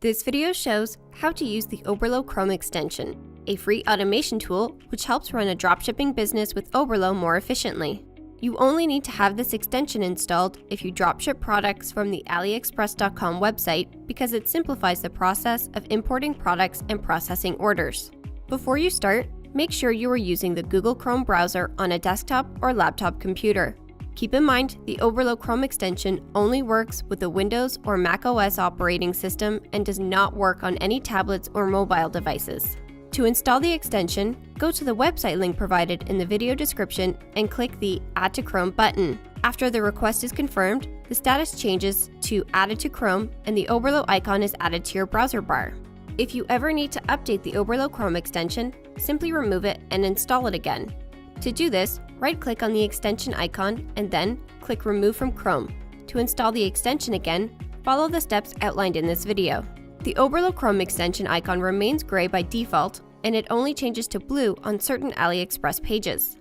This video shows how to use the Oberlo Chrome Extension, a free automation tool which helps run a dropshipping business with Oberlo more efficiently. You only need to have this extension installed if you dropship products from the AliExpress.com website because it simplifies the process of importing products and processing orders. Before you start, make sure you are using the Google Chrome browser on a desktop or laptop computer. Keep in mind, the Oberlo Chrome extension only works with the Windows or Mac OS operating system and does not work on any tablets or mobile devices. To install the extension, go to the website link provided in the video description and click the Add to Chrome button. After the request is confirmed, the status changes to Added to Chrome and the Oberlo icon is added to your browser bar. If you ever need to update the Oberlo Chrome extension, simply remove it and install it again. To do this, right-click on the extension icon and then click Remove from Chrome. To install the extension again, follow the steps outlined in this video. The Oberlo Chrome extension icon remains gray by default, and it only changes to blue on certain AliExpress pages.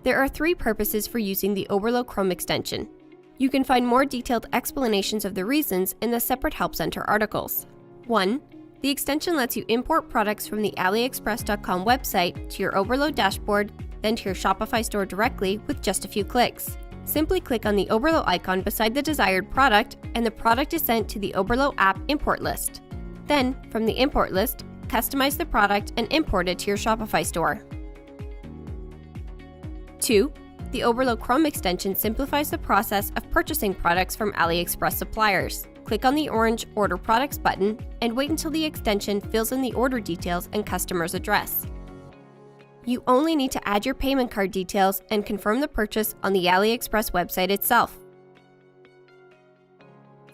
There are 3 purposes for using the Oberlo Chrome extension. You can find more detailed explanations of the reasons in the separate Help Center articles. 1. The extension lets you import products from the AliExpress.com website to your Oberlo dashboard, then to your Shopify store directly with just a few clicks. Simply click on the Oberlo icon beside the desired product, and the product is sent to the Oberlo app import list. Then, from the import list, customize the product and import it to your Shopify store. 2. The Oberlo Chrome extension simplifies the process of purchasing products from AliExpress suppliers. Click on the orange Order Products button and wait until the extension fills in the order details and customer's address. You only need to add your payment card details and confirm the purchase on the AliExpress website itself.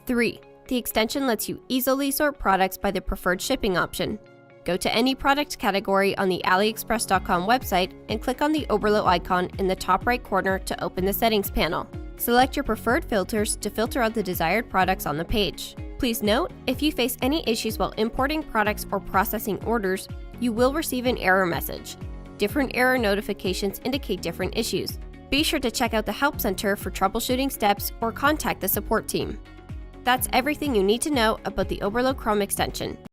3. The extension lets you easily sort products by the preferred shipping option. Go to any product category on the AliExpress.com website and click on the Oberlo icon in the top right corner to open the settings panel. Select your preferred filters to filter out the desired products on the page. Please note, if you face any issues while importing products or processing orders, you will receive an error message. Different error notifications indicate different issues. Be sure to check out the Help Center for troubleshooting steps or contact the support team. That's everything you need to know about the Oberlo Chrome extension.